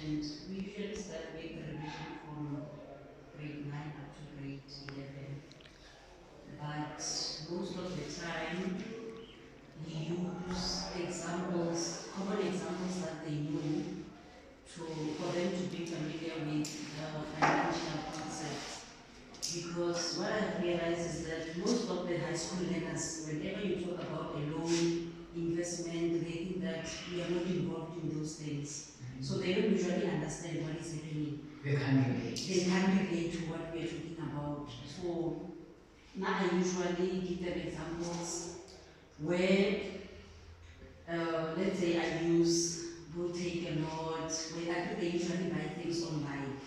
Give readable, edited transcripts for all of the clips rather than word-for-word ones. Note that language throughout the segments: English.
mentioned, we usually start with the revision from grade 9 up to grade 11. But most of the time, we use examples, common examples that they know for them to be familiar with the financial concepts. Because what I've realized is that most of the high school learners, whenever you talk about a loan, investment, they think that we are not involved in those things. So they don't usually understand what is happening. They can't relate to what we are talking about. So now I usually give them examples where, let's say I use go take a note, where I think they usually buy things online.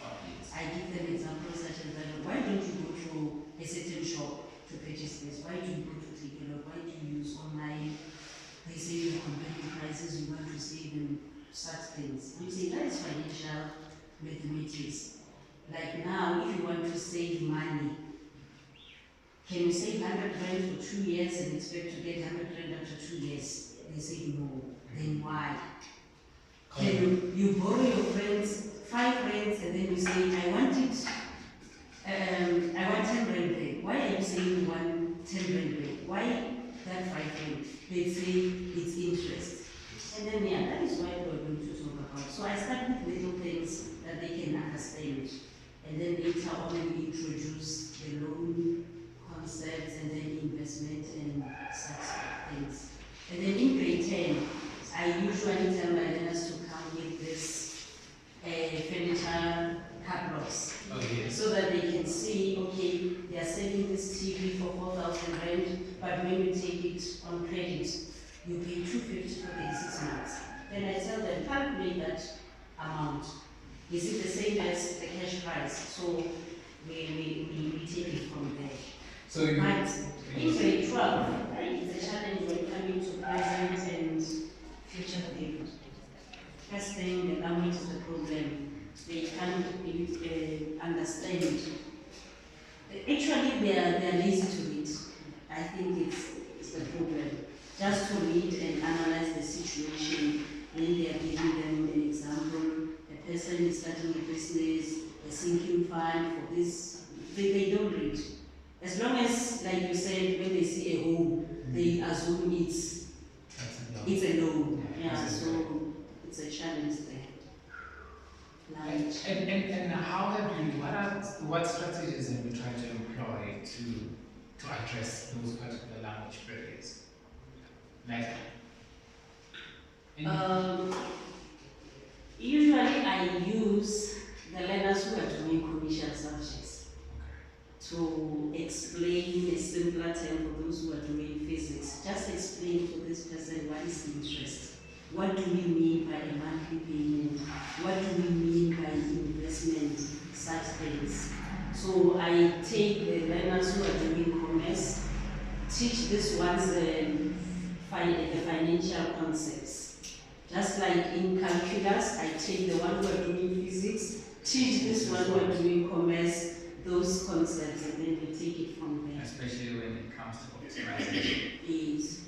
I give them examples such as that. Why don't you go to a certain shop to purchase this? Why do you go to take a note? Why do you use online? They say you're comparing prices, you want to save and such things. You say that is financial mathematics. Like now, if you want to save money, can you save 100 rand for 2 years and expect to get 100 rand after 2 years? They say no. Then why? Can you borrow your friends 5 rands and then you say, I want 10 rand back. Why are you saying you want 10 rand back? Why that 5 rand? They say it's interest. And then that is what we're going to talk about. So I start with little things that they can understand. And then later on we introduce the loan concepts and then investment and such things. And then in grade 10, I usually tell my learners to come with this furniture catalogs. So that they can see, okay, they are selling this TV for 4,000 rand, but when you take it on credit, you pay 250 for the 6 months. Then I tell them, calculate that amount. Is it the same as the cash price? So we take it from there. So but in grade 12, it's a challenge when coming to present and future things. First thing, the language is the problem. They can't understand. Actually, they are lazy to read. I think it's the problem. Just to read and analyze the situation, then they are giving them an example. A person is starting a business, a sinking fund for this. They don't read. As long as, like you said, when they see a home, they assume it's a loan. Yeah, so it's a challenge there. And how have you, what strategies have you tried to employ to address those particular language barriers? Like, usually I use the learners who are doing commercial subjects to explain a simpler term for those who are doing physics. Just explain to this person what is interest. What do we mean by a monthly payment? What do we mean by investment? Such things. So I take the learners who are doing commerce, teach this one's the financial concepts. Just like in calculus, I take the one who are doing physics, teach this one who are doing commerce, those concepts, and then we take it from there. Especially when it comes to optimization. Yes.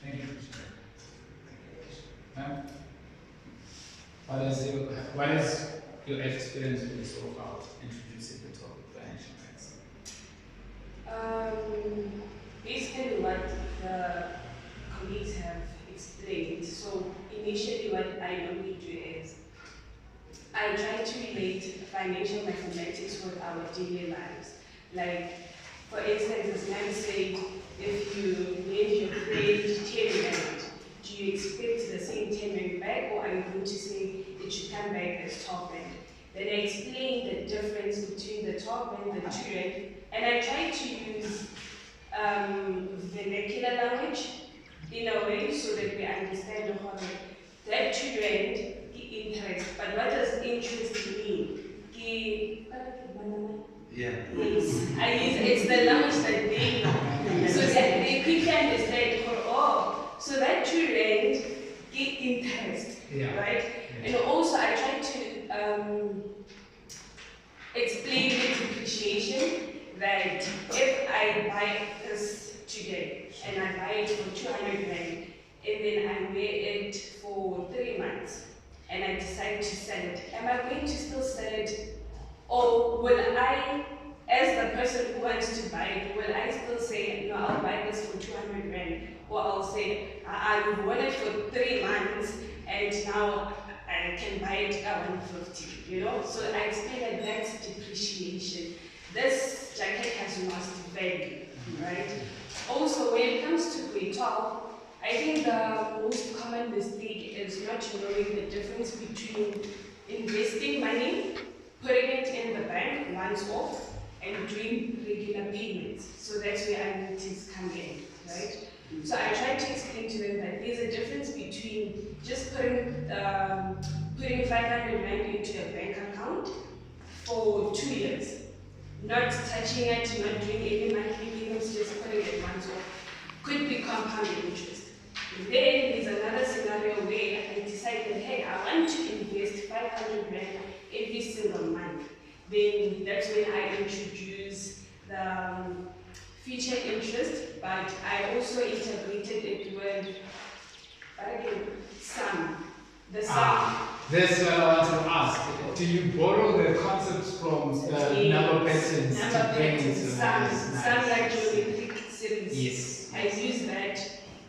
Thank you. What is your experience been so far introducing the topic financial maths? Basically what the colleagues have explained. So initially what I normally do is I try to relate financial mathematics with our daily lives. Like, for instance, as Nan said, if you lend your friend 10 rand, do you expect the same 10 rand back, or are you going to say it should come back as 12 rand? Then I explain the difference between the 12 rand and the 2 rand, and I try to use vernacular language in a way so that we understand the whole. That 2 rand, interest, but what does interest mean? Yeah. Yes, it's the language that they know. So that they quickly understand, so that 2 rand get interest, right? Yeah. And also I try to explain the depreciation, that if I buy this today and I buy it for 200 rand and then I wear it for 3 months, and I decide to sell it, am I going to still sell it, or will I, as the person who wants to buy it, will I still say, no, I'll buy this for 200 rand, or I'll say, I would want it for 3 months, and now I can buy it at 150, you know? So I explained that that's depreciation. This jacket has lost value, right? Also, when it comes to grade 12, I think the most common mistake is not knowing the difference between investing money, putting it in the bank once off, and doing regular payments. So that's where annuities come in, right? So I try to explain to them that there's a difference between just putting 500 rand into a bank account for 2 years, not touching it, not doing any monthly payments, just putting it once off, could be compounded interest. Then there's another scenario where I decided, hey, I want to invest 500 rand every single month. Then that's when I introduce the future interest, but I also integrated it with sum. The sum. That's what I want to ask. Do you borrow the concepts from the number patterns to bring it to some like geometric series? Yes. I use that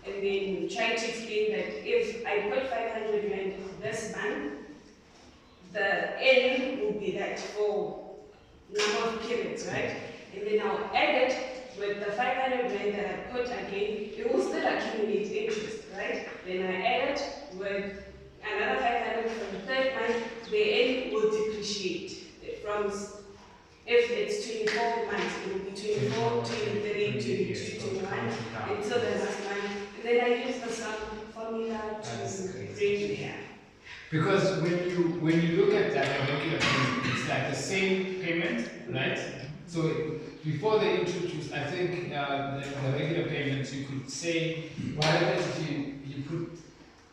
and then try to explain that if I put 500 rand this month, the N will be that for number of periods, right? And then I'll add it with the 500 rand that I put again, it will still accumulate interest, right? Then I add it with another 500 from the third month, the N will depreciate. From, if it's 24 months, it will be 24, 23, 22, 21, until the last month. And then I use the sum formula to bring there. Because when you look at that regular payment, it's like the same payment, right? So before they introduced, I think the regular payments, you could say, what happens if you put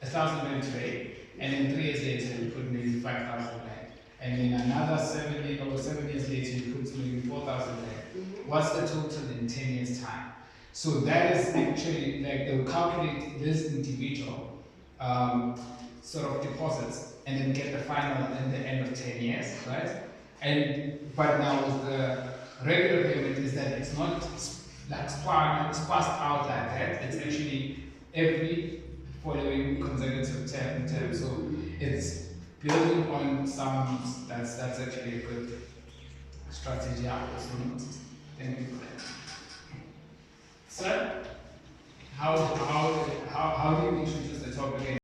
1,000 rand today, and then 3 years later you put maybe 5,000 rand, and then another 7 years later you put maybe 4,000 rand. What's the total in 10 years time? So that is actually like they'll calculate this individual sort of deposits and then get the final in the end of 10 years, right? But now with the regular payment is that it's not like spaced out like that. It's actually every following consecutive term. So it's building on sums. That's actually a good strategy. I also noticed. Thank you for that. Sir, how